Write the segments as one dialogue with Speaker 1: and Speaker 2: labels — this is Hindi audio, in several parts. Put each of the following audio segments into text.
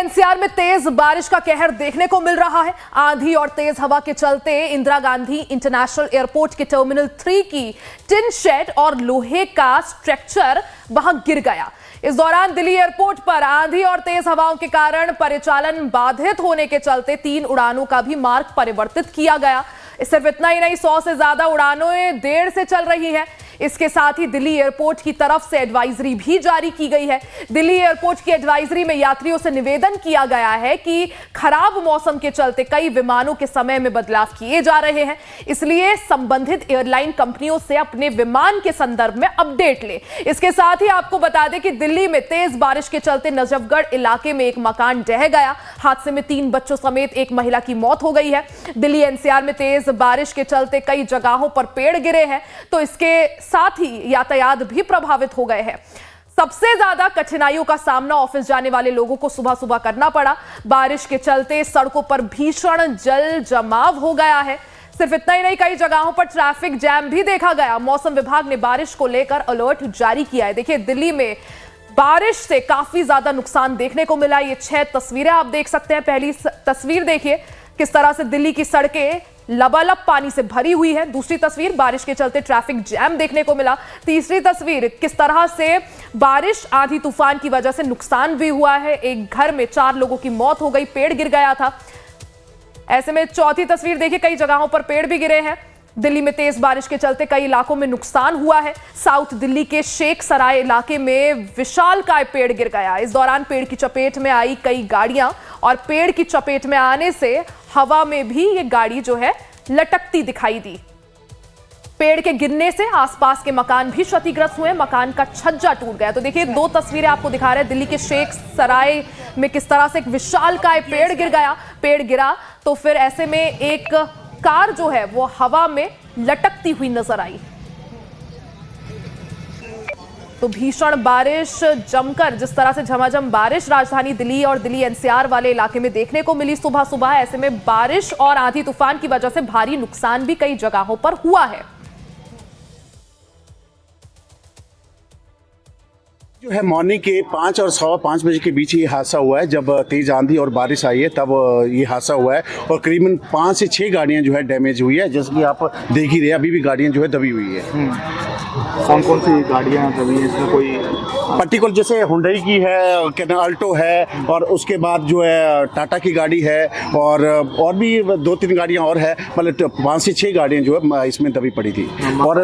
Speaker 1: एनसीआर में तेज बारिश का कहर देखने को मिल रहा है। आंधी और तेज हवा के चलते इंदिरा गांधी इंटरनेशनल एयरपोर्ट के टर्मिनल 3 की टिन शेड और लोहे का स्ट्रक्चर वहां गिर गया। इस दौरान दिल्ली एयरपोर्ट पर आंधी और तेज हवाओं के कारण परिचालन बाधित होने के चलते 3 उड़ानों का भी मार्ग परिवर्तित किया गया। सिर्फ इतना ही नहीं, 100 से ज्यादा उड़ानें देर से चल रही हैं। इसके साथ ही दिल्ली एयरपोर्ट की तरफ से एडवाइजरी भी जारी की गई है। दिल्ली एयरपोर्ट की एडवाइजरी में यात्रियों से निवेदन किया गया है कि खराब मौसम के चलते कई विमानों के समय में बदलाव किए जा रहे हैं, इसलिए संबंधित एयरलाइन कंपनियों से अपने विमान के संदर्भ में अपडेट ले। इसके साथ ही आपको बता दें कि दिल्ली में तेज बारिश के चलते नजफगढ़ इलाके में एक मकान ढह गया। हादसे में 3 बच्चों समेत एक महिला की मौत हो गई है। दिल्ली एनसीआर में तेज बारिश के चलते कई जगहों पर पेड़ गिरे हैं, तो इसके साथ ही यातायात भी प्रभावित हो गए हैं। सबसे ज्यादा कठिनाइयों का सामना ऑफिस जाने वाले लोगों को सुबह सुबह करना पड़ा। बारिश के चलते सड़कों पर भीषण जल जमाव हो गया है। सिर्फ इतना ही नहीं, कई जगहों पर ट्रैफिक जैम भी देखा गया। मौसम विभाग ने बारिश को लेकर अलर्ट जारी किया है। देखिए, दिल्ली में बारिश से काफी ज्यादा नुकसान देखने को मिला। ये 6 तस्वीरें आप देख सकते हैं। पहली तस्वीर देखिए किस तरह से दिल्ली की सड़कें लबालब पानी से भरी हुई है। दूसरी तस्वीर, बारिश के चलते ट्रैफिक जैम देखने को मिला। तीसरी तस्वीर, किस तरह से बारिश आंधी तूफान की वजह से नुकसान भी हुआ है। एक घर में 4 लोगों की मौत हो गई, पेड़ गिर गया था। ऐसे में चौथी तस्वीर देखिए, कई जगहों पर पेड़ भी गिरे हैं। दिल्ली में तेज बारिश के चलते कई इलाकों में नुकसान हुआ है। साउथ दिल्ली के शेख सराय इलाके में विशालकाय पेड़ गिर गया। इस दौरान पेड़ की चपेट में आई कई गाड़ियां और पेड़ की चपेट में आने से हवा में भी ये गाड़ी जो है लटकती दिखाई दी। पेड़ के गिरने से आसपास के मकान भी क्षतिग्रस्त हुए। मकान का छज्जा टूट गया। तो देखिए, 2 तस्वीरें आपको दिखा रहे हैं। दिल्ली के शेख सराय में किस तरह से एक विशालकाय पेड़ गिर गया। पेड़ गिरा तो फिर ऐसे में एक कार जो है वो हवा में लटकती हुई नजर आई। तो भीषण बारिश, जमकर जिस तरह से झमाझम बारिश राजधानी दिल्ली और दिल्ली एनसीआर वाले इलाके में देखने को मिली सुबह सुबह। ऐसे में बारिश और आंधी तूफान की वजह से भारी नुकसान भी कई जगहों पर हुआ है।
Speaker 2: जो है मॉर्निंग के 5 और 5:15 बजे के बीच ये हादसा हुआ है। जब तेज आंधी और बारिश आई है तब ये हादसा हुआ है और करीबन 5 से 6 गाड़ियां जो है डैमेज हुई है। जैसे कि आप देख ही रहे हैं, अभी भी गाड़ियां जो है दबी हुई है।
Speaker 3: कौन कौन सी गाड़ियां दबी हैं? इसमें कोई
Speaker 2: पर्टिकुलर जैसे हुंडई की है, क्या अल्टो है और उसके बाद जो है टाटा की गाड़ी है और भी 2-3 गाड़ियां और है। मतलब 5 से 6 गाड़ियां जो है इसमें दबी पड़ी थी और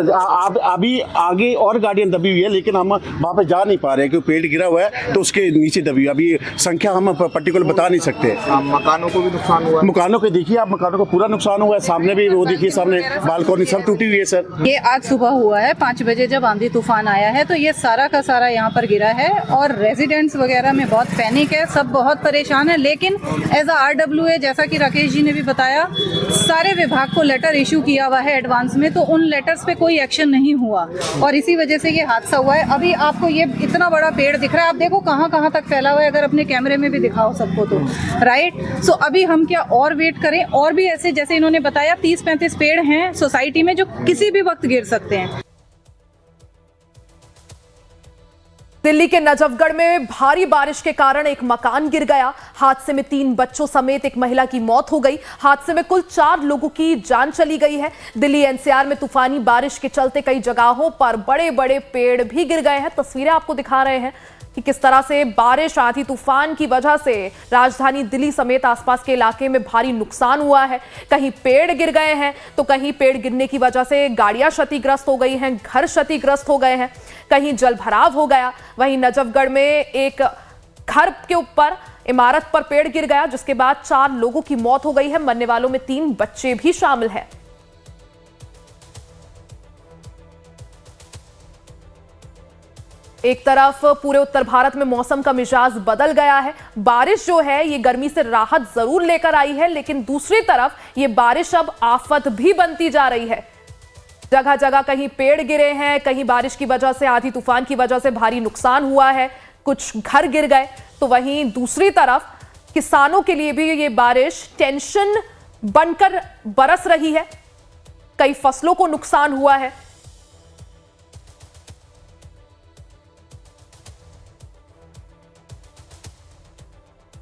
Speaker 2: अभी आगे और गाड़ियां दबी हुई है, लेकिन हम वहाँ पे जा नहीं पा रहे क्योंकि पेड़ गिरा हुआ है तो उसके नीचे दबी। अभी संख्या हम पर्टिकुलर बता नहीं सकते।
Speaker 3: मकानों को भी नुकसान हुआ है?
Speaker 2: मकानों के देखिए आप, मकानों को पूरा नुकसान हुआ है। सामने भी वो देखिए, सामने बालकनी सब टूटी हुई है सर।
Speaker 4: ये आज सुबह हुआ है 5 बजे जब आंधी तूफान आया है, तो ये सारा का सारा यहाँ पर गिरा है और रेजिडेंट्स वगैरह में बहुत पैनिक है, सब बहुत परेशान है। लेकिन एज अ RWA, जैसा कि राकेश जी ने भी बताया, सारे विभाग को लेटर इशू किया हुआ है एडवांस में, तो उन लेटर्स पे कोई एक्शन नहीं हुआ और इसी वजह से ये हादसा हुआ है। अभी आपको ये इतना बड़ा पेड़ दिख रहा है, आप देखो कहाँ कहाँ तक फैला हुआ है। अगर अपने कैमरे में भी दिखाओ सबको तो राइट। सो अभी हम क्या और वेट करें? और भी ऐसे, जैसे इन्होंने बताया, 30-35 पेड़ हैं सोसाइटी में जो किसी भी वक्त गिर सकते हैं।
Speaker 1: दिल्ली के नजफगढ़ में भारी बारिश के कारण एक मकान गिर गया। हादसे में 3 बच्चों समेत एक महिला की मौत हो गई। हादसे में कुल 4 लोगों की जान चली गई है। दिल्ली एनसीआर में तूफानी बारिश के चलते कई जगहों पर बड़े बड़े पेड़ भी गिर गए हैं। तस्वीरें आपको दिखा रहे हैं कि किस तरह से बारिश, आंधी तूफान की वजह से राजधानी दिल्ली समेत आसपास के इलाके में भारी नुकसान हुआ है। कहीं पेड़ गिर गए हैं तो कहीं पेड़ गिरने की वजह से गाड़ियां क्षतिग्रस्त हो गई हैं, घर क्षतिग्रस्त हो गए हैं, कहीं जलभराव हो गया। वहीं नजफगढ़ में एक घर के ऊपर इमारत पर पेड़ गिर गया, जिसके बाद 4 लोगों की मौत हो गई है। मरने वालों में 3 बच्चे भी शामिल हैं। एक तरफ पूरे उत्तर भारत में मौसम का मिजाज बदल गया है। बारिश जो है ये गर्मी से राहत जरूर लेकर आई है, लेकिन दूसरी तरफ ये बारिश अब आफत भी बनती जा रही है। जगह जगह कहीं पेड़ गिरे हैं, कहीं बारिश की वजह से, आंधी तूफान की वजह से भारी नुकसान हुआ है, कुछ घर गिर गए। तो वहीं दूसरी तरफ किसानों के लिए भी ये बारिश टेंशन बनकर बरस रही है। कई फसलों को नुकसान हुआ है।